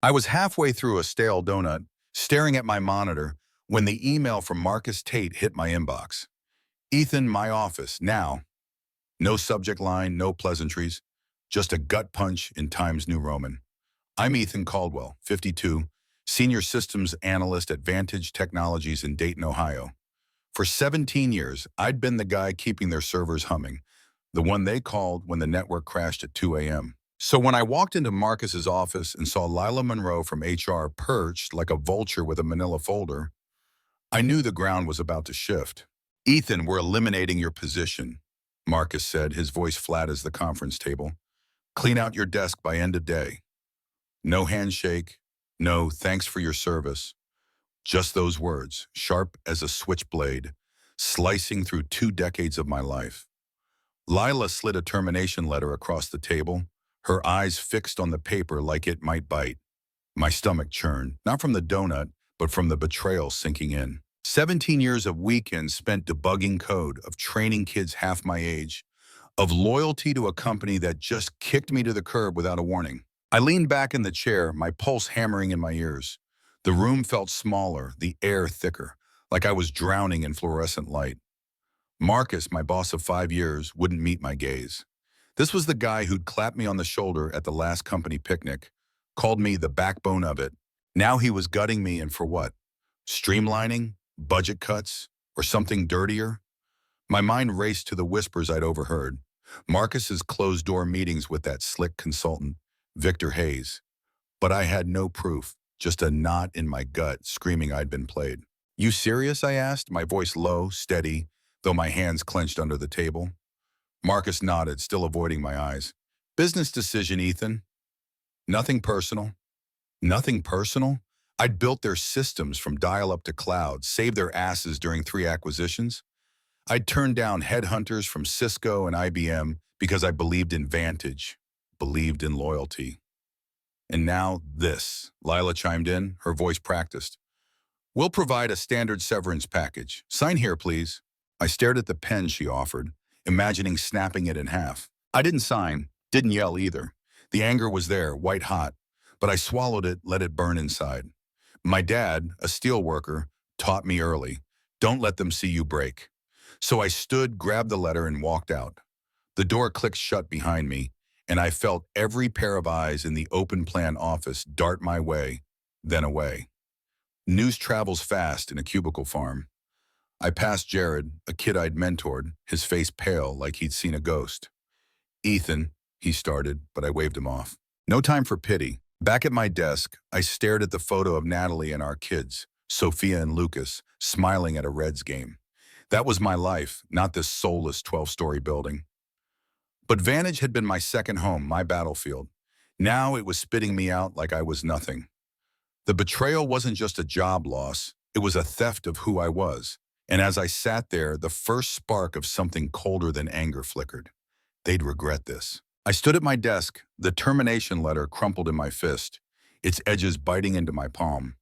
I was halfway through a stale donut, staring at my monitor, when the email from Marcus Tate hit my inbox. Ethan, my office, now. No subject line, no pleasantries, just a gut punch in Times New Roman. I'm Ethan Caldwell, 52, Senior Systems Analyst at Vantage Technologies in Dayton, Ohio. For 17 years, I'd been the guy keeping their servers humming, the one they called when the network crashed at 2 a.m. So when I walked into Marcus's office and saw Lila Monroe from HR perched like a vulture with a manila folder, I knew the ground was about to shift. Ethan, we're eliminating your position, Marcus said, his voice flat as the conference table. Clean out your desk by end of day. No handshake, no thanks for your service. Just those words, sharp as a switchblade, slicing through 2 decades of my life. Lila slid a termination letter across the table, her eyes fixed on the paper like it might bite. My stomach churned, not from the donut, but from the betrayal sinking in. 17 years of weekends spent debugging code, of training kids half my age, of loyalty to a company that just kicked me to the curb without a warning. I leaned back in the chair, my pulse hammering in my ears. The room felt smaller, the air thicker, like I was drowning in fluorescent light. Marcus, my boss of 5 years, wouldn't meet my gaze. This was the guy who'd clapped me on the shoulder at the last company picnic, called me the backbone of it. Now he was gutting me, and for what? Streamlining? Budget cuts? Or something dirtier? My mind raced to the whispers I'd overheard. Marcus's closed-door meetings with that slick consultant, Victor Hayes. But I had no proof, just a knot in my gut screaming I'd been played. You serious? I asked, my voice low, steady, though my hands clenched under the table. Marcus nodded, still avoiding my eyes. Business decision, Ethan. Nothing personal. Nothing personal? I'd built their systems from dial-up to cloud, saved their asses during 3 acquisitions. I'd turned down headhunters from Cisco and IBM because I believed in Vantage, believed in loyalty. And now this, Lila chimed in, her voice practiced. We'll provide a standard severance package. Sign here, please. I stared at the pen she offered, imagining snapping it in half. I didn't sign, didn't yell either. The anger was there, white hot, but I swallowed it, let it burn inside. My dad, a steel worker, taught me early, don't let them see you break. So I stood, grabbed the letter, and walked out. The door clicked shut behind me, and I felt every pair of eyes in the open plan office dart my way, then away. News travels fast in a cubicle farm. I passed Jared, a kid I'd mentored, his face pale like he'd seen a ghost. Ethan, he started, but I waved him off. No time for pity. Back at my desk, I stared at the photo of Natalie and our kids, Sophia and Lucas, smiling at a Reds game. That was my life, not this soulless 12-story building. But Vantage had been my second home, my battlefield. Now it was spitting me out like I was nothing. The betrayal wasn't just a job loss, it was a theft of who I was. And as I sat there, the first spark of something colder than anger flickered. They'd regret this. I stood at my desk, the termination letter crumpled in my fist, its edges biting into my palm.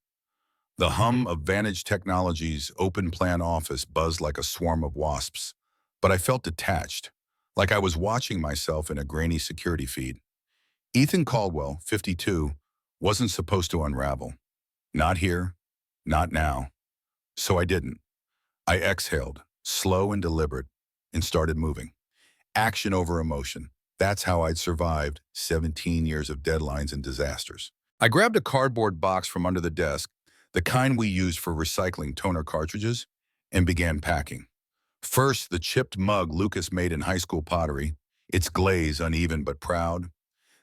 The hum of Vantage Technologies' open plan office buzzed like a swarm of wasps, but I felt detached, like I was watching myself in a grainy security feed. Ethan Caldwell, 52, wasn't supposed to unravel. Not here, not now. So I didn't. I exhaled, slow and deliberate, and started moving. Action over emotion. That's how I'd survived 17 years of deadlines and disasters. I grabbed a cardboard box from under the desk, the kind we used for recycling toner cartridges, and began packing. First, the chipped mug Lucas made in high school pottery, its glaze uneven but proud.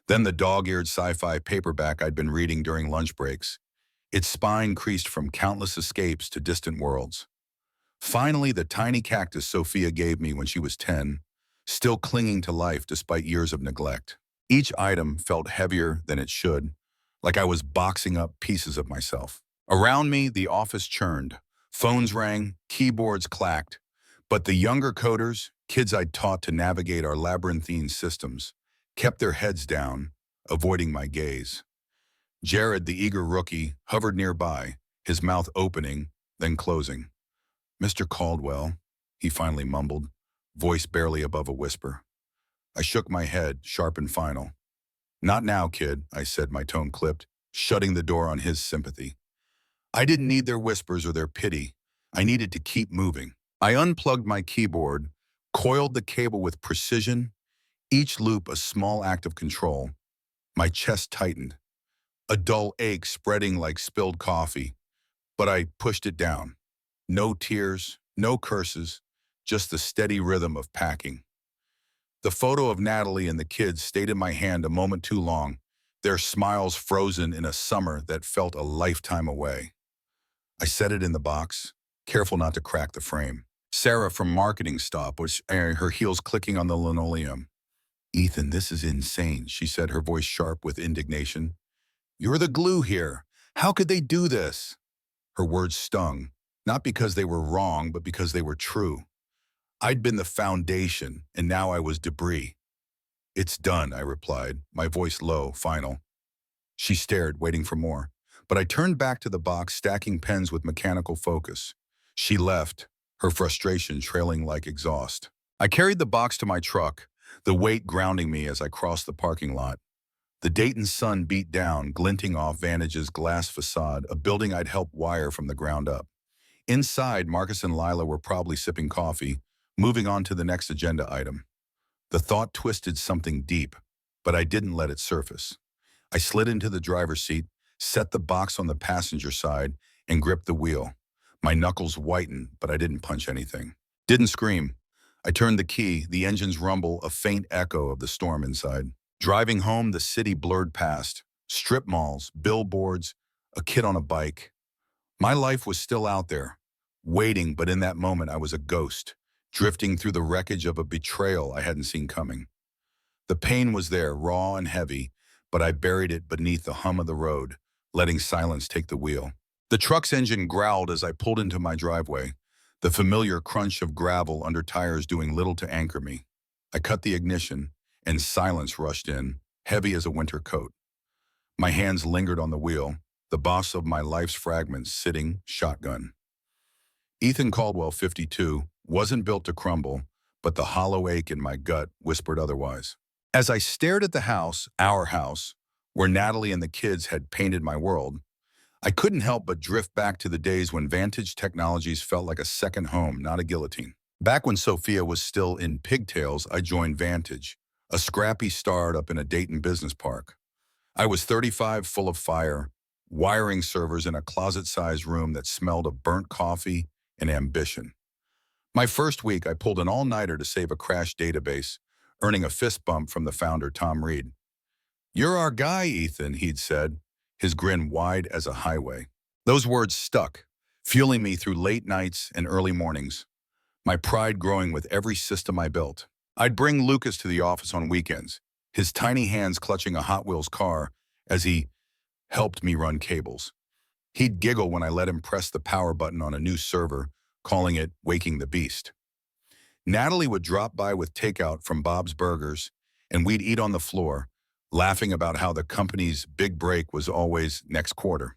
Then the dog-eared sci-fi paperback I'd been reading during lunch breaks, its spine creased from countless escapes to distant worlds. Finally, the tiny cactus Sophia gave me when she was 10, still clinging to life despite years of neglect. Each item felt heavier than it should, like I was boxing up pieces of myself. Around me, the office churned. Phones rang, keyboards clacked, but the younger coders, kids I'd taught to navigate our labyrinthine systems, kept their heads down, avoiding my gaze. Jared, the eager rookie, hovered nearby, his mouth opening, then closing. Mr. Caldwell, he finally mumbled, voice barely above a whisper. I shook my head, sharp and final. Not now, kid, I said, my tone clipped. shutting the door on his sympathy. I didn't need their whispers or their pity. I needed to keep moving. I unplugged my keyboard, coiled the cable with precision, each loop a small act of control. My chest tightened, a dull ache spreading like spilled coffee, but I pushed it down. No tears, no curses, just the steady rhythm of packing. The photo of Natalie and the kids stayed in my hand a moment too long, their smiles frozen in a summer that felt a lifetime away. I set it in the box, careful not to crack the frame. Sarah from marketing stopped, her heels clicking on the linoleum. "Ethan, this is insane," she said, her voice sharp with indignation. "You're the glue here. How could they do this?" Her words stung, not because they were wrong, but because they were true. I'd been the foundation, and now I was debris. "It's done," I replied, my voice low, final. She stared, waiting for more. But I turned back to the box, stacking pens with mechanical focus. She left, her frustration trailing like exhaust. I carried the box to my truck, the weight grounding me as I crossed the parking lot. The Dayton sun beat down, glinting off Vantage's glass facade, a building I'd helped wire from the ground up. Inside, Marcus and Lila were probably sipping coffee, moving on to the next agenda item. The thought twisted something deep, but I didn't let it surface. I slid into the driver's seat, set the box on the passenger side, and gripped the wheel. My knuckles whitened, but I didn't punch anything. Didn't scream. I turned the key, the engine's rumble a faint echo of the storm inside. Driving home, the city blurred past. Strip malls, billboards, a kid on a bike. My life was still out there, waiting, but in that moment I was a ghost, drifting through the wreckage of a betrayal I hadn't seen coming. The pain was there, raw and heavy, but I buried it beneath the hum of the road, letting silence take the wheel. The truck's engine growled as I pulled into my driveway, the familiar crunch of gravel under tires doing little to anchor me. I cut the ignition, and silence rushed in, heavy as a winter coat. My hands lingered on the wheel, the boss of my life's fragments sitting shotgun. Ethan Caldwell, 52, wasn't built to crumble, but the hollow ache in my gut whispered otherwise. As I stared at the house, our house, where Natalie and the kids had painted my world, I couldn't help but drift back to the days when Vantage Technologies felt like a second home, not a guillotine. Back when Sophia was still in pigtails, I joined Vantage, a scrappy startup in a Dayton business park. I was 35, full of fire, wiring servers in a closet-sized room that smelled of burnt coffee and ambition. My first week, I pulled an all-nighter to save a crashed database, earning a fist bump from the founder, Tom Reed. "You're our guy, Ethan," he'd said, his grin wide as a highway. Those words stuck, fueling me through late nights and early mornings, my pride growing with every system I built. I'd bring Lucas to the office on weekends, his tiny hands clutching a Hot Wheels car as he helped me run cables. He'd giggle when I let him press the power button on a new server, calling it waking the beast. Natalie would drop by with takeout from Bob's Burgers, and we'd eat on the floor, laughing about how the company's big break was always next quarter.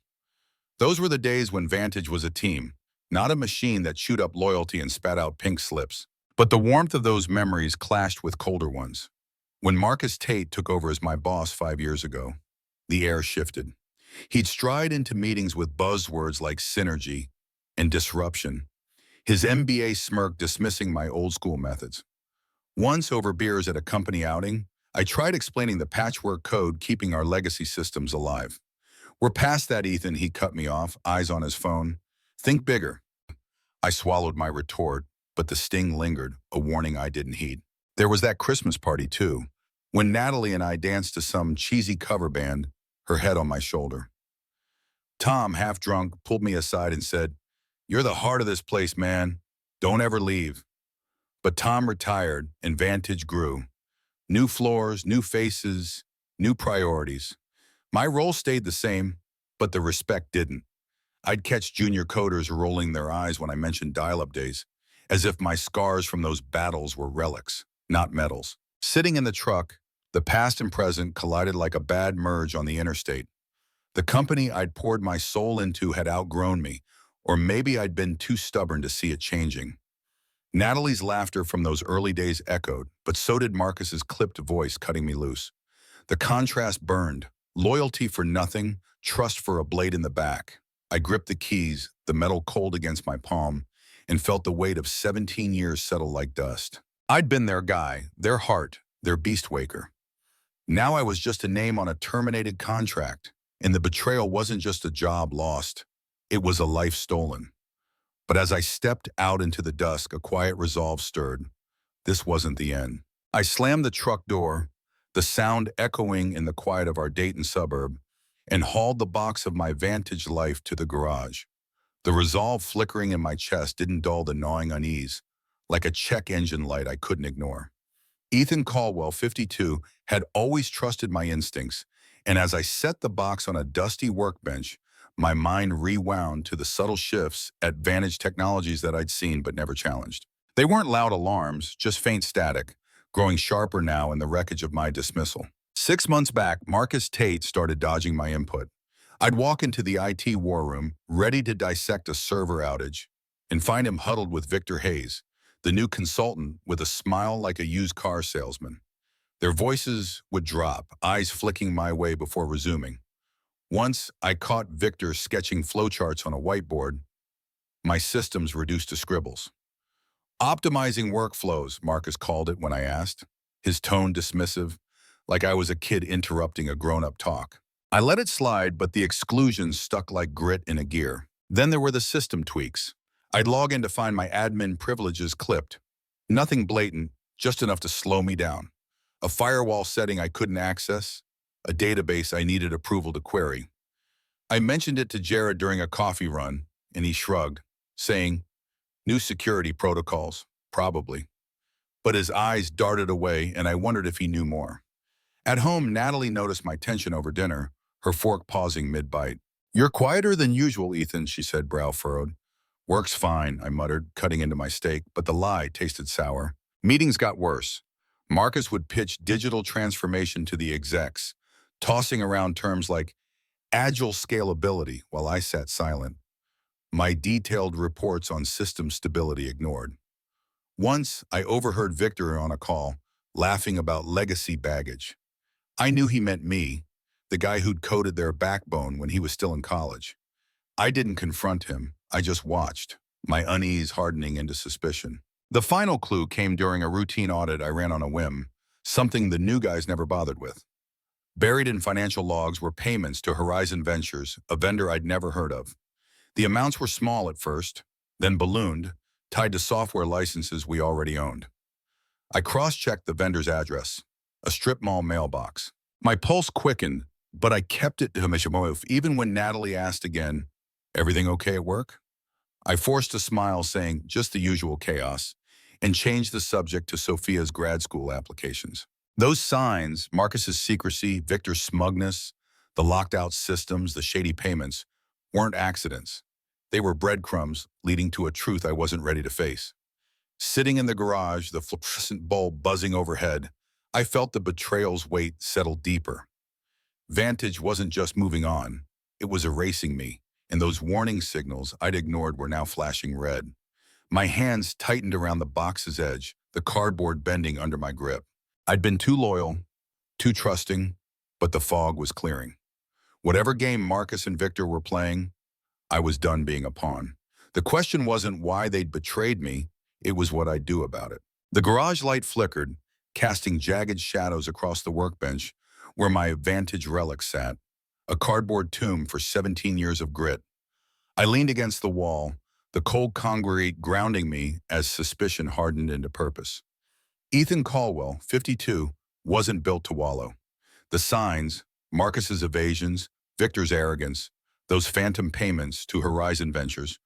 Those were the days when Vantage was a team, not a machine that chewed up loyalty and spat out pink slips. But the warmth of those memories clashed with colder ones. When Marcus Tate took over as my boss 5 years ago, the air shifted. He'd stride into meetings with buzzwords like synergy and disruption, his MBA smirk dismissing my old-school methods. Once, over beers at a company outing, I tried explaining the patchwork code keeping our legacy systems alive. "We're past that, Ethan," he cut me off, eyes on his phone. "Think bigger." I swallowed my retort, but the sting lingered, a warning I didn't heed. There was that Christmas party, too, when Natalie and I danced to some cheesy cover band, her head on my shoulder. Tom, half drunk, pulled me aside and said, "You're the heart of this place, man. Don't ever leave." But Tom retired, and Vantage grew. New floors, new faces, new priorities. My role stayed the same, but the respect didn't. I'd catch junior coders rolling their eyes when I mentioned dial-up days, as if my scars from those battles were relics, not medals. Sitting in the truck, the past and present collided like a bad merge on the interstate. The company I'd poured my soul into had outgrown me, or maybe I'd been too stubborn to see it changing. Natalie's laughter from those early days echoed, but so did Marcus's clipped voice cutting me loose. The contrast burned, loyalty for nothing, trust for a blade in the back. I gripped the keys, the metal cold against my palm, and felt the weight of 17 years settle like dust. I'd been their guy, their heart, their beast waker. Now I was just a name on a terminated contract, and the betrayal wasn't just a job lost, it was a life stolen. But as I stepped out into the dusk, a quiet resolve stirred. This wasn't the end. I slammed the truck door, the sound echoing in the quiet of our Dayton suburb, and hauled the box of my Vantage life to the garage. The resolve flickering in my chest didn't dull the gnawing unease, like a check engine light I couldn't ignore. Ethan Caldwell, 52, had always trusted my instincts, and as I set the box on a dusty workbench, my mind rewound to the subtle shifts at Vantage Technologies that I'd seen but never challenged. They weren't loud alarms, just faint static, growing sharper now in the wreckage of my dismissal. 6 months back, Marcus Tate started dodging my input. I'd walk into the IT war room, ready to dissect a server outage, and find him huddled with Victor Hayes, the new consultant with a smile like a used car salesman. Their voices would drop, eyes flicking my way before resuming. Once, I caught Victor sketching flowcharts on a whiteboard, my systems reduced to scribbles. Optimizing workflows, Marcus called it when I asked, his tone dismissive, like I was a kid interrupting a grown-up talk. I let it slide, but the exclusions stuck like grit in a gear. Then there were the system tweaks. I'd log in to find my admin privileges clipped. Nothing blatant, just enough to slow me down. A firewall setting I couldn't access, a database I needed approval to query. I mentioned it to Jared during a coffee run, and he shrugged, saying, "New security protocols, probably." But his eyes darted away, and I wondered if he knew more. At home, Natalie noticed my tension over dinner, her fork pausing mid-bite. "You're quieter than usual, Ethan," she said, brow furrowed. "Work's fine," I muttered, cutting into my steak, but the lie tasted sour. Meetings got worse. Marcus would pitch digital transformation to the execs, tossing around terms like agile scalability while I sat silent, my detailed reports on system stability ignored. Once, I overheard Victor on a call, laughing about legacy baggage. I knew he meant me, the guy who'd coded their backbone when he was still in college. I didn't confront him, I just watched, my unease hardening into suspicion. The final clue came during a routine audit I ran on a whim, something the new guys never bothered with. Buried in financial logs were payments to Horizon Ventures, a vendor I'd never heard of. The amounts were small at first, then ballooned, tied to software licenses we already owned. I cross-checked the vendor's address, a strip mall mailbox. My pulse quickened, but I kept it to myself even when Natalie asked again, "Everything okay at work?" I forced a smile saying, "Just the usual chaos," and changed the subject to Sophia's grad school applications. Those signs, Marcus's secrecy, Victor's smugness, the locked-out systems, the shady payments, weren't accidents. They were breadcrumbs leading to a truth I wasn't ready to face. Sitting in the garage, the fluorescent bulb buzzing overhead, I felt the betrayal's weight settle deeper. Vantage wasn't just moving on, it was erasing me, and those warning signals I'd ignored were now flashing red. My hands tightened around the box's edge, the cardboard bending under my grip. I'd been too loyal, too trusting, but the fog was clearing. Whatever game Marcus and Victor were playing, I was done being a pawn. The question wasn't why they'd betrayed me, it was what I'd do about it. The garage light flickered, casting jagged shadows across the workbench where my Vantage relic sat, a cardboard tomb for 17 years of grit. I leaned against the wall, the cold concrete grounding me as suspicion hardened into purpose. Ethan Caldwell, 52, wasn't built to wallow. The signs, Marcus's evasions, Victor's arrogance, those phantom payments to Horizon Ventures,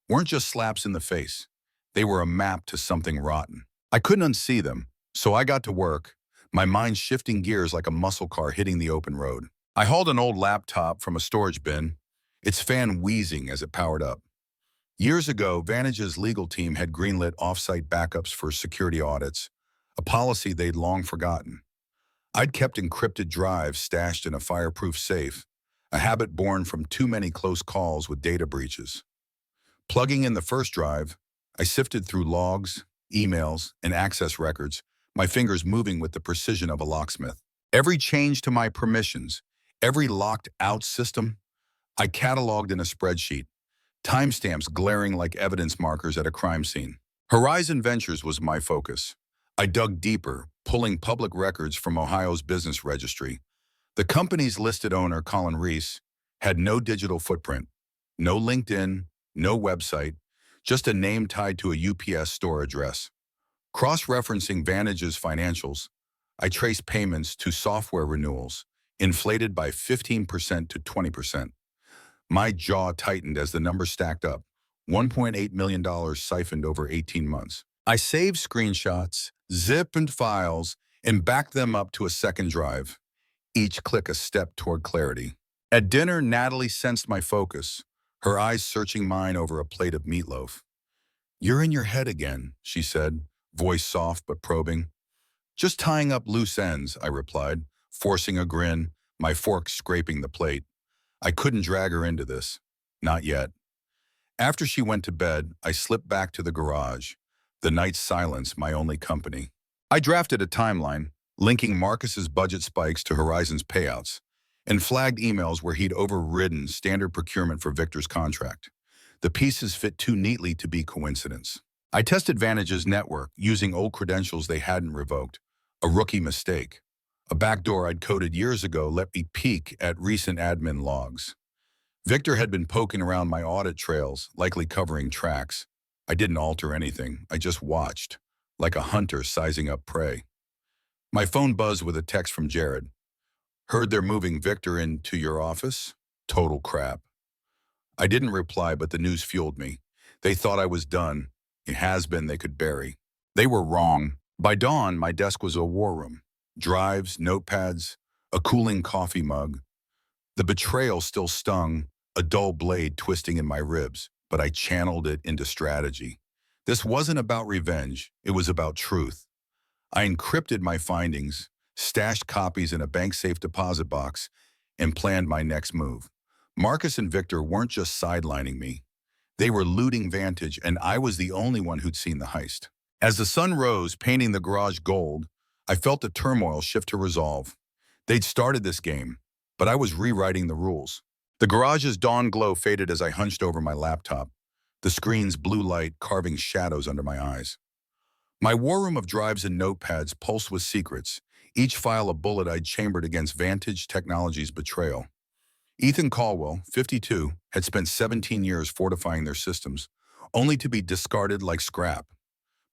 weren't just slaps in the face. They were a map to something rotten. I couldn't unsee them, so I got to work, my mind shifting gears like a muscle car hitting the open road. I hauled an old laptop from a storage bin, its fan wheezing as it powered up. Years ago, Vantage's legal team had greenlit off-site backups for security audits, a policy they'd long forgotten. I'd kept encrypted drives stashed in a fireproof safe, a habit born from too many close calls with data breaches. Plugging in the first drive, I sifted through logs, emails, and access records, my fingers moving with the precision of a locksmith. Every change to my permissions, every locked-out system, I cataloged in a spreadsheet, timestamps glaring like evidence markers at a crime scene. Horizon Ventures was my focus. I dug deeper, pulling public records from Ohio's business registry. The company's listed owner, Colin Reese, had no digital footprint, no LinkedIn, no website, just a name tied to a UPS store address. Cross-referencing Vantage's financials, I traced payments to software renewals, inflated by 15% to 20%. My jaw tightened as the numbers stacked up. $1.8 million siphoned over 18 months. I saved screenshots, zipped files, and backed them up to a second drive, each click a step toward clarity. At dinner, Natalie sensed my focus, her eyes searching mine over a plate of meatloaf. "You're in your head again," she said, voice soft but probing. "Just tying up loose ends," I replied, forcing a grin, my fork scraping the plate. I couldn't drag her into this. Not yet. After she went to bed, I slipped back to the garage, the night's silence my only company. I drafted a timeline, linking Marcus's budget spikes to Horizon's payouts, and flagged emails where he'd overridden standard procurement for Victor's contract. The pieces fit too neatly to be coincidence. I tested Vantage's network using old credentials they hadn't revoked, a rookie mistake. A backdoor I'd coded years ago let me peek at recent admin logs. Victor had been poking around my audit trails, likely covering tracks. I didn't alter anything. I just watched, like a hunter sizing up prey. My phone buzzed with a text from Jared. "Heard they're moving Victor into your office? Total crap." I didn't reply, but the news fueled me. They thought I was done. It has been they could bury. They were wrong. By dawn, my desk was a war room. Drives, notepads, a cooling coffee mug. The betrayal still stung, a dull blade twisting in my ribs, but I channeled it into strategy. This wasn't about revenge, it was about truth. I encrypted my findings, stashed copies in a bank-safe deposit box, and planned my next move. Marcus and Victor weren't just sidelining me. They were looting Vantage, and I was the only one who'd seen the heist. As the sun rose, painting the garage gold, I felt the turmoil shift to resolve. They'd started this game, but I was rewriting the rules. The garage's dawn glow faded as I hunched over my laptop, the screen's blue light carving shadows under my eyes. My war room of drives and notepads pulsed with secrets, each file a bullet I'd chambered against Vantage Technologies' betrayal. Ethan Caldwell, 52, had spent 17 years fortifying their systems, only to be discarded like scrap.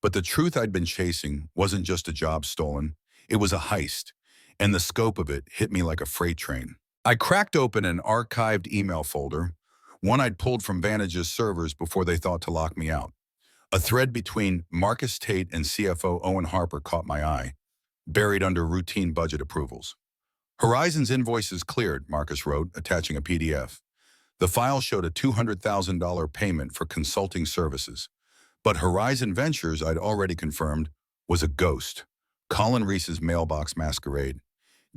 But the truth I'd been chasing wasn't just a job stolen, it was a heist, and the scope of it hit me like a freight train. I cracked open an archived email folder, one I'd pulled from Vantage's servers before they thought to lock me out. A thread between Marcus Tate and CFO Owen Harper caught my eye, buried under routine budget approvals. "Horizon's invoices cleared," Marcus wrote, attaching a PDF. The file showed a $200,000 payment for consulting services. But Horizon Ventures, I'd already confirmed, was a ghost. Colin Reese's mailbox masquerade.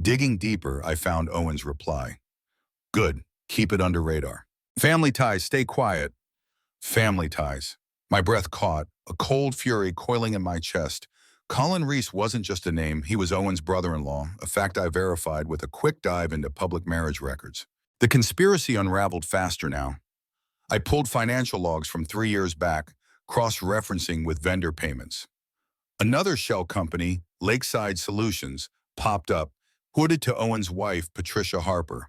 Digging deeper, I found Owen's reply. "Good. Keep it under radar. Family ties, stay quiet." Family ties. My breath caught, a cold fury coiling in my chest. Colin Reese wasn't just a name, he was Owen's brother-in-law, a fact I verified with a quick dive into public marriage records. The conspiracy unraveled faster now. I pulled financial logs from 3 years back, cross-referencing with vendor payments. Another shell company, Lakeside Solutions, popped up, hooded to Owen's wife, Patricia Harper.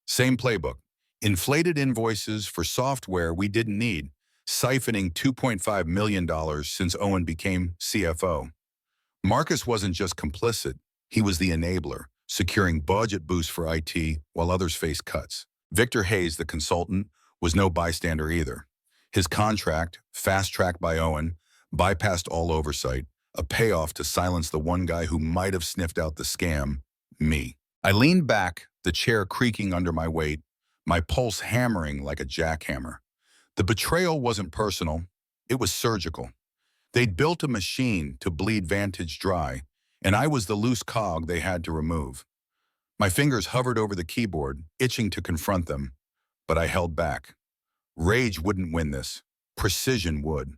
Same playbook. Inflated invoices for software we didn't need, siphoning $2.5 million since Owen became CFO. Marcus wasn't just complicit, he was the enabler, securing budget boosts for IT while others faced cuts. Victor Hayes, the consultant, was no bystander either. His contract, fast-tracked by Owen, bypassed all oversight, a payoff to silence the one guy who might have sniffed out the scam, me. I leaned back, the chair creaking under my weight, my pulse hammering like a jackhammer. The betrayal wasn't personal, it was surgical. They'd built a machine to bleed Vantage dry, and I was the loose cog they had to remove. My fingers hovered over the keyboard, itching to confront them, but I held back. Rage wouldn't win this. Precision would.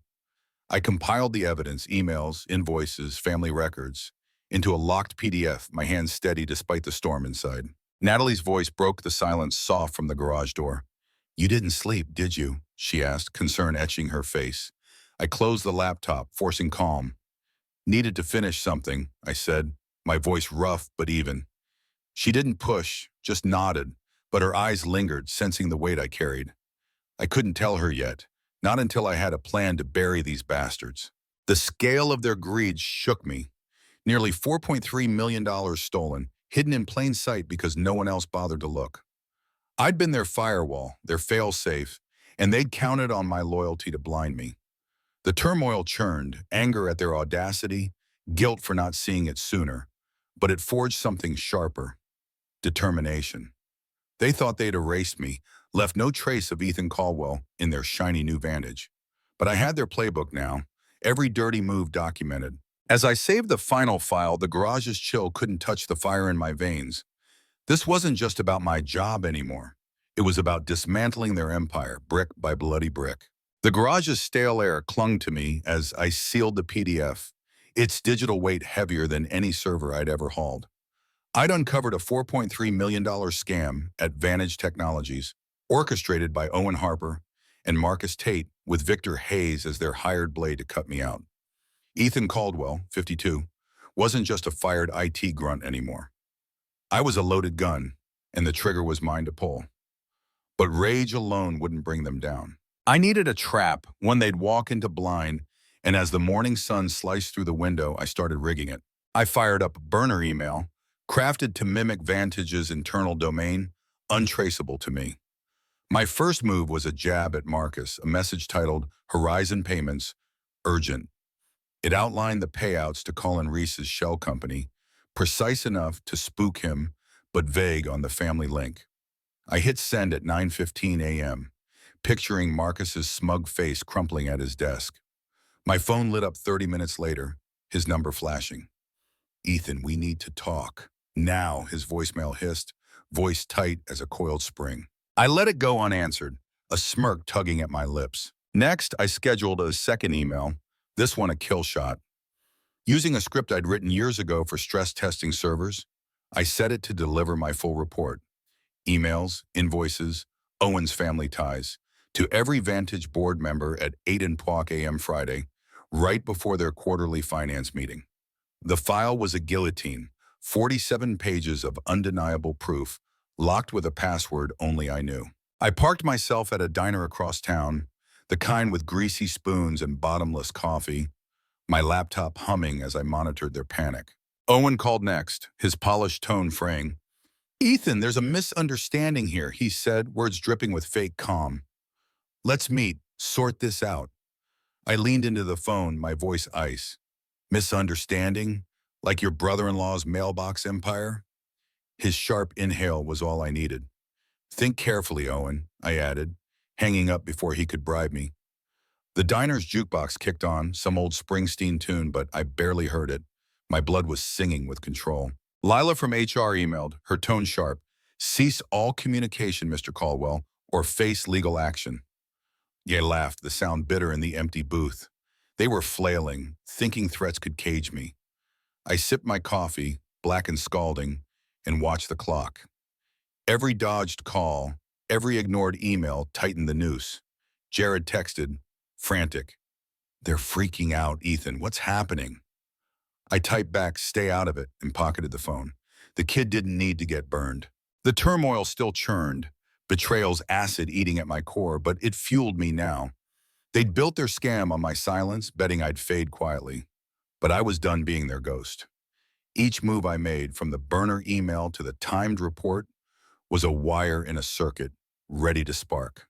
I compiled the evidence, emails, invoices, family records, into a locked PDF, my hands steady despite the storm inside. Natalie's voice broke the silence soft from the garage door. You didn't sleep, did you? She asked, concern etching her face. I closed the laptop, forcing calm. Needed to finish something, I said, my voice rough but even. She didn't push, just nodded, but her eyes lingered, sensing the weight I carried. I couldn't tell her yet, not until I had a plan to bury these bastards. The scale of their greed shook me. Nearly $4.3 million stolen, hidden in plain sight because no one else bothered to look. I'd been their firewall, their fail-safe, and they'd counted on my loyalty to blind me. The turmoil churned, anger at their audacity, guilt for not seeing it sooner, but it forged something sharper: determination. They thought they'd erased me, left no trace of Ethan Caldwell in their shiny new vantage. But I had their playbook now, every dirty move documented. As I saved the final file, the garage's chill couldn't touch the fire in my veins. This wasn't just about my job anymore. It was about dismantling their empire, brick by bloody brick. The garage's stale air clung to me as I sealed the PDF, its digital weight heavier than any server I'd ever hauled. I'd uncovered a $4.3 million scam at Vantage Technologies, orchestrated by Owen Harper and Marcus Tate, with Victor Hayes as their hired blade to cut me out. Ethan Caldwell, 52, wasn't just a fired IT grunt anymore. I was a loaded gun, and the trigger was mine to pull. But rage alone wouldn't bring them down. I needed a trap, one they'd walk into blind, and as the morning sun sliced through the window, I started rigging it. I fired up a burner email, crafted to mimic Vantage's internal domain, untraceable to me. My first move was a jab at Marcus, a message titled Horizon Payments, Urgent. It outlined the payouts to Colin Reese's shell company, precise enough to spook him, but vague on the family link. I hit send at 9:15 a.m., picturing Marcus's smug face crumpling at his desk. My phone lit up 30 minutes later, his number flashing. Ethan, we need to talk. Now, his voicemail hissed, voice tight as a coiled spring. I let it go unanswered, a smirk tugging at my lips. Next, I scheduled a second email, this one a kill shot. Using a script I'd written years ago for stress testing servers, I set it to deliver my full report. Emails, invoices, Owen's family ties, to every Vantage board member at 8:00 a.m. Friday, right before their quarterly finance meeting. The file was a guillotine, 47 pages of undeniable proof, locked with a password only I knew. I parked myself at a diner across town, the kind with greasy spoons and bottomless coffee, my laptop humming as I monitored their panic. Owen called next, his polished tone fraying. Ethan, there's a misunderstanding here, he said, words dripping with fake calm. Let's meet, sort this out. I leaned into the phone, my voice ice. Misunderstanding? Like your brother-in-law's mailbox empire? His sharp inhale was all I needed. Think carefully, Owen, I added, hanging up before he could bribe me. The diner's jukebox kicked on, some old Springsteen tune, but I barely heard it. My blood was singing with control. Lila from HR emailed, her tone sharp. Cease all communication, Mr. Caldwell, or face legal action. Ye laughed, the sound bitter in the empty booth. They were flailing, thinking threats could cage me. I sipped my coffee, black and scalding, and watched the clock. Every dodged call, every ignored email tightened the noose. Jared texted, frantic. They're freaking out, Ethan. What's happening? I typed back, stay out of it, and pocketed the phone. The kid didn't need to get burned. The turmoil still churned, betrayal's acid eating at my core, but it fueled me now. They'd built their scam on my silence, betting I'd fade quietly. But I was done being their ghost. Each move I made, from the burner email to the timed report, was a wire in a circuit, ready to spark.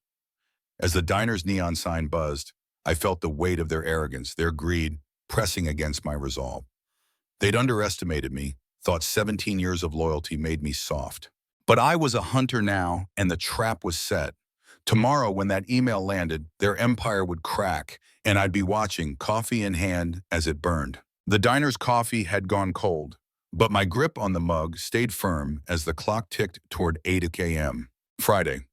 As the diner's neon sign buzzed, I felt the weight of their arrogance, their greed, pressing against my resolve. They'd underestimated me, thought 17 years of loyalty made me soft. But I was a hunter now, and the trap was set. Tomorrow, when that email landed, their empire would crack, and I'd be watching, coffee in hand, as it burned. The diner's coffee had gone cold, but my grip on the mug stayed firm as the clock ticked toward 8 a.m. Friday.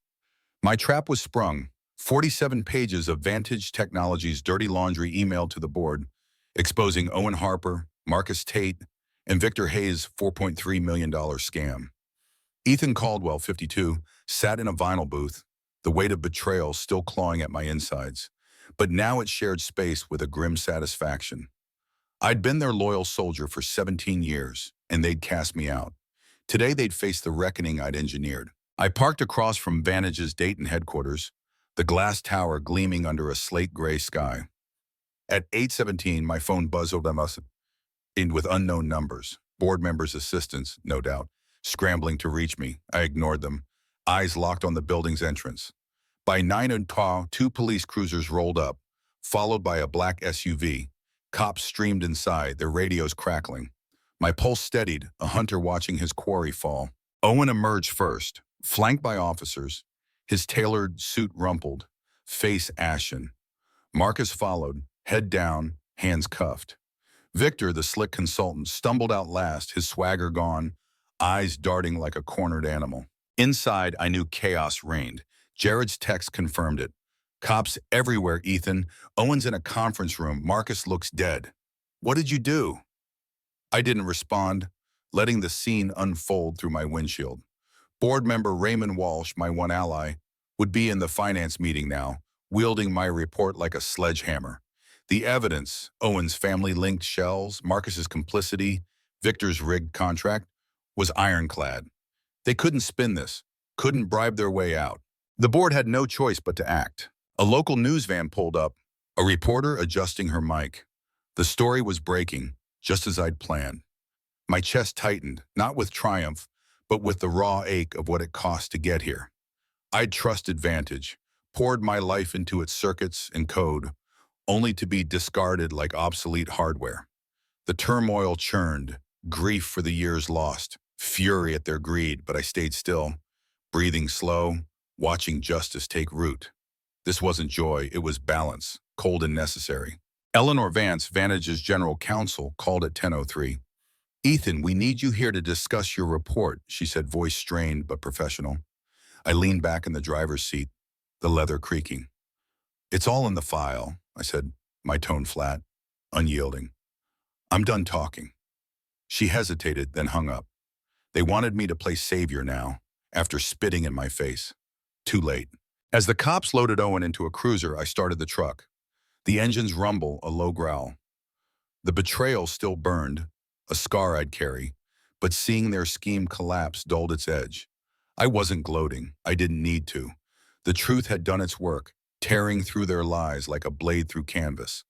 My trap was sprung, 47 pages of Vantage Technologies' dirty laundry emailed to the board, exposing Owen Harper, Marcus Tate, and Victor Hayes' $4.3 million scam. Ethan Caldwell, 52, sat in a vinyl booth, the weight of betrayal still clawing at my insides. But now it shared space with a grim satisfaction. I'd been their loyal soldier for 17 years, and they'd cast me out. Today they'd face the reckoning I'd engineered. I parked across from Vantage's Dayton headquarters, the glass tower gleaming under a slate gray sky. At 8:17, my phone buzzed with unknown numbers, board members' assistants, no doubt, scrambling to reach me. I ignored them, eyes locked on the building's entrance. By 9:00, two police cruisers rolled up, followed by a black SUV. Cops streamed inside, their radios crackling. My pulse steadied, a hunter watching his quarry fall. Owen emerged first, flanked by officers, his tailored suit rumpled, face ashen. Marcus followed, head down, hands cuffed. Victor, the slick consultant, stumbled out last, his swagger gone, eyes darting like a cornered animal. Inside, I knew chaos reigned. Jared's text confirmed it. Cops everywhere, Ethan. Owen's in a conference room. Marcus looks dead. What did you do? I didn't respond, letting the scene unfold through my windshield. Board member Raymond Walsh, my one ally, would be in the finance meeting now, wielding my report like a sledgehammer. The evidence, Owen's family-linked shells, Marcus's complicity, Victor's rigged contract, was ironclad. They couldn't spin this, couldn't bribe their way out. The board had no choice but to act. A local news van pulled up, a reporter adjusting her mic. The story was breaking, just as I'd planned. My chest tightened, not with triumph, but with the raw ache of what it cost to get here. I'd trusted Vantage, poured my life into its circuits and code, only to be discarded like obsolete hardware. The turmoil churned, grief for the years lost, fury at their greed, but I stayed still, breathing slow, watching justice take root. This wasn't joy, it was balance, cold and necessary. Eleanor Vance, Vantage's general counsel, called at 10:03. Ethan, we need you here to discuss your report, she said, voice strained but professional. I leaned back in the driver's seat, the leather creaking. It's all in the file, I said, my tone flat, unyielding. I'm done talking. She hesitated, then hung up. They wanted me to play savior now, after spitting in my face. Too late. As the cops loaded Owen into a cruiser, I started the truck. The engine's rumble, a low growl. The betrayal still burned, a scar I'd carry, but seeing their scheme collapse dulled its edge. I wasn't gloating. I didn't need to. The truth had done its work, tearing through their lies like a blade through canvas.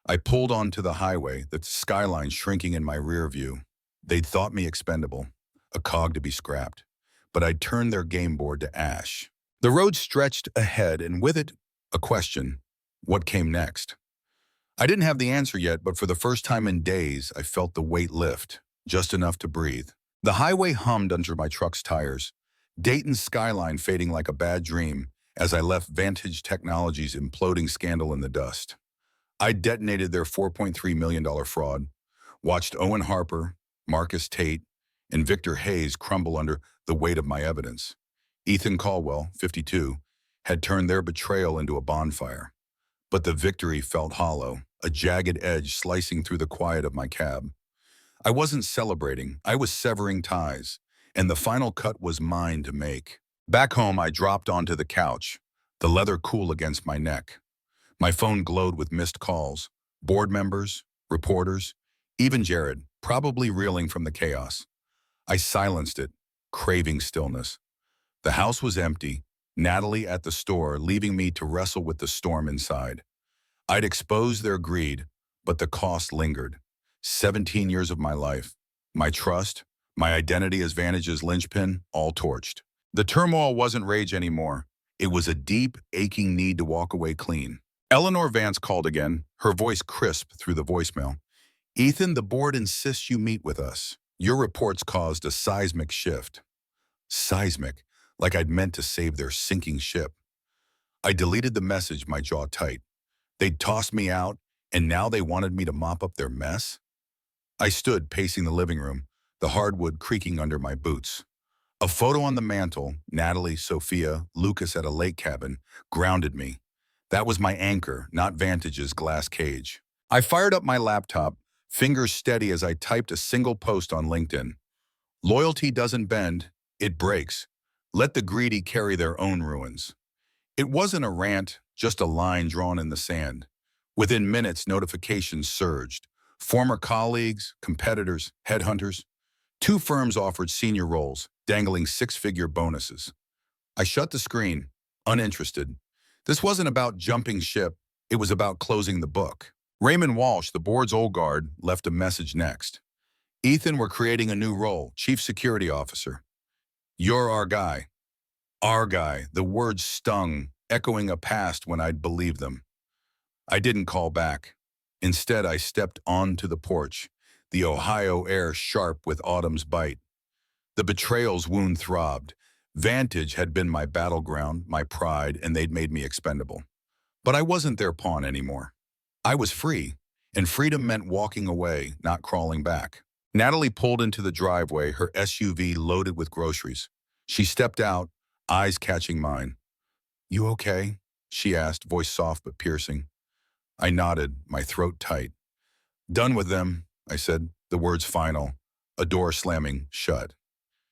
I pulled onto the highway, the skyline shrinking in my rear view. They'd thought me expendable, a cog to be scrapped, but I'd turned their game board to ash. The road stretched ahead, and with it, a question. What came next? I didn't have the answer yet, but for the first time in days, I felt the weight lift, just enough to breathe. The highway hummed under my truck's tires, Dayton's skyline fading like a bad dream as I left Vantage Technologies' imploding scandal in the dust. I detonated their $4.3 million fraud, watched Owen Harper, Marcus Tate, and Victor Hayes crumble under the weight of my evidence. Ethan Caldwell, 52, had turned their betrayal into a bonfire. But the victory felt hollow, a jagged edge slicing through the quiet of my cab. I wasn't celebrating, I was severing ties, and the final cut was mine to make. Back home, I dropped onto the couch, the leather cool against my neck. My phone glowed with missed calls, board members, reporters, even Jared, probably reeling from the chaos. I silenced it, craving stillness. The house was empty, Natalie at the store, leaving me to wrestle with the storm inside. I'd exposed their greed, but the cost lingered. 17 years of my life, my trust, my identity as Vantage's linchpin, all torched. The turmoil wasn't rage anymore. It was a deep, aching need to walk away clean. Eleanor Vance called again, her voice crisp through the voicemail. Ethan, the board insists you meet with us. Your reports caused a seismic shift. Seismic, like I'd meant to save their sinking ship. I deleted the message, my jaw tight. They'd tossed me out, and now they wanted me to mop up their mess? I stood pacing the living room, the hardwood creaking under my boots. A photo on the mantel, Natalie, Sophia, Lucas at a lake cabin, grounded me. That was my anchor, not Vantage's glass cage. I fired up my laptop, fingers steady as I typed a single post on LinkedIn. Loyalty doesn't bend, It breaks. Let the greedy carry their own ruins. It wasn't a rant, just a line drawn in the sand. Within minutes, notifications surged. Former colleagues, competitors, headhunters. 2 firms offered senior roles, dangling 6-figure bonuses. I shut the screen, uninterested. This wasn't about jumping ship. It was about closing the book. Raymond Walsh, the board's old guard, left a message next. Ethan, we're creating a new role, Chief Security Officer. You're our guy. Our guy. The words stung, echoing a past when I'd believed them. I didn't call back. Instead, I stepped onto the porch, the Ohio air sharp with autumn's bite. The betrayal's wound throbbed. Vantage had been my battleground, my pride, and they'd made me expendable. But I wasn't their pawn anymore. I was free, and freedom meant walking away, not crawling back. Natalie pulled into the driveway, her SUV loaded with groceries. She stepped out, eyes catching mine. "You okay?" she asked, voice soft but piercing. I nodded, my throat tight. "Done with them," I said, the words final, a door slamming shut.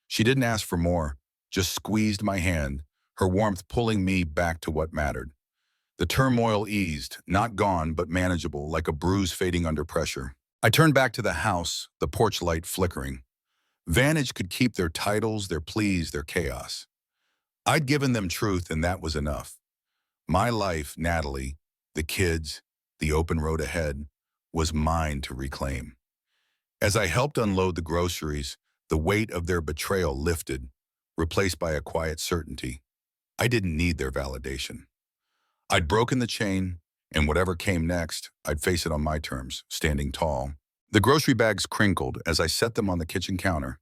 She didn't ask for more, just squeezed my hand, her warmth pulling me back to what mattered. The turmoil eased, not gone, but manageable, like a bruise fading under pressure. I turned back to the house, the porch light flickering. Vantage could keep their titles, their pleas, their chaos. I'd given them truth, and that was enough. My life, Natalie, the kids, the open road ahead, was mine to reclaim. As I helped unload the groceries, the weight of their betrayal lifted, replaced by a quiet certainty. I didn't need their validation. I'd broken the chain, and whatever came next, I'd face it on my terms, standing tall. The grocery bags crinkled as I set them on the kitchen counter,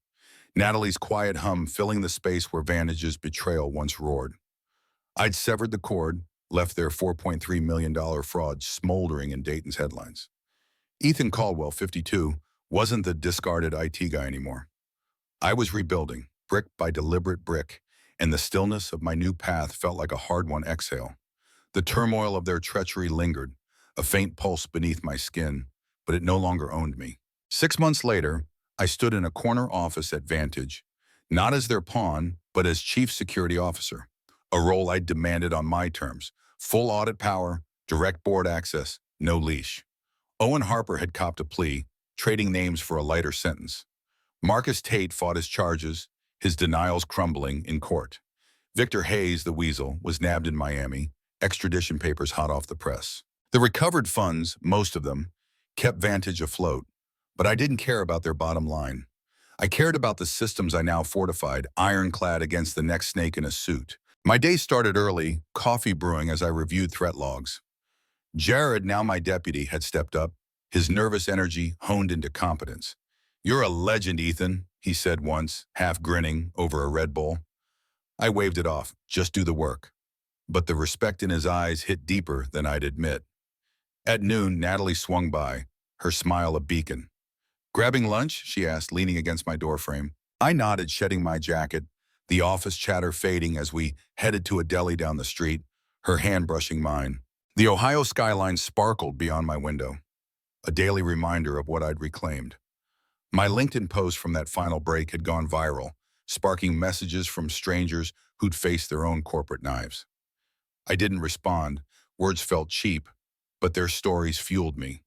Natalie's quiet hum filling the space where Vantage's betrayal once roared. I'd severed the cord, left their $4.3 million fraud smoldering in Dayton's headlines. Ethan Caldwell, 52, wasn't the discarded IT guy anymore. I was rebuilding, brick by deliberate brick, and the stillness of my new path felt like a hard-won exhale. The turmoil of their treachery lingered, a faint pulse beneath my skin, but it no longer owned me. 6 months later, I stood in a corner office at Vantage, not as their pawn, but as Chief Security Officer, a role I demanded on my terms, full audit power, direct board access, no leash. Owen Harper had copped a plea, trading names for a lighter sentence. Marcus Tate fought his charges, his denials crumbling in court. Victor Hayes, the weasel, was nabbed in Miami, extradition papers hot off the press. The recovered funds, most of them, kept Vantage afloat, but I didn't care about their bottom line. I cared about the systems I now fortified, ironclad against the next snake in a suit. My day started early, coffee brewing as I reviewed threat logs. Jared, now my deputy, had stepped up, his nervous energy honed into competence. "You're a legend, Ethan," he said once, half grinning over a Red Bull. I waved it off, just do the work. But the respect in his eyes hit deeper than I'd admit. At noon, Natalie swung by, her smile a beacon. "Grabbing lunch?" she asked, leaning against my doorframe. I nodded, shedding my jacket, the office chatter fading as we headed to a deli down the street, her hand brushing mine. The Ohio skyline sparkled beyond my window, a daily reminder of what I'd reclaimed. My LinkedIn post from that final break had gone viral, sparking messages from strangers who'd faced their own corporate knives. I didn't respond. Words felt cheap, but their stories fueled me.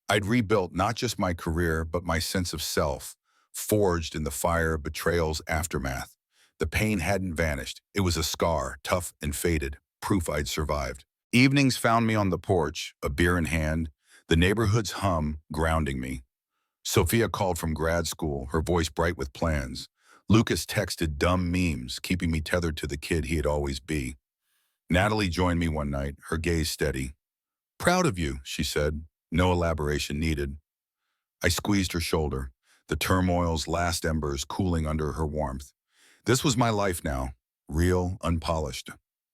I'd rebuilt not just my career, but my sense of self, forged in the fire of betrayal's aftermath. The pain hadn't vanished. It was a scar, tough and faded, proof I'd survived. Evenings found me on the porch, a beer in hand, the neighborhood's hum grounding me. Sophia called from grad school, her voice bright with plans. Lucas texted dumb memes, keeping me tethered to the kid he'd always be. Natalie joined me one night, her gaze steady. "Proud of you," she said, no elaboration needed. I squeezed her shoulder, the turmoil's last embers cooling under her warmth. This was my life now, real, unpolished,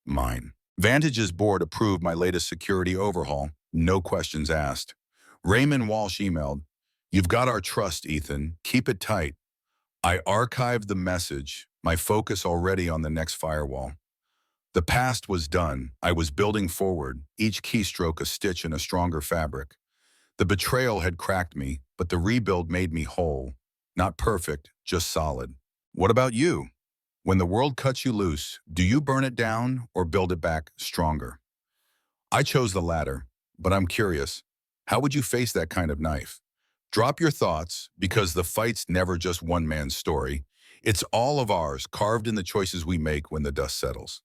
mine. Vantage's board approved my latest security overhaul, no questions asked. Raymond Walsh emailed, "You've got our trust, Ethan. Keep it tight." I archived the message, my focus already on the next firewall. The past was done. I was building forward, each keystroke a stitch in a stronger fabric. The betrayal had cracked me, but the rebuild made me whole. Not perfect, just solid. "What about you?" When the world cuts you loose, do you burn it down or build it back stronger? I chose the latter, but I'm curious. How would you face that kind of knife? Drop your thoughts, because the fight's never just one man's story. It's all of ours, carved in the choices we make when the dust settles.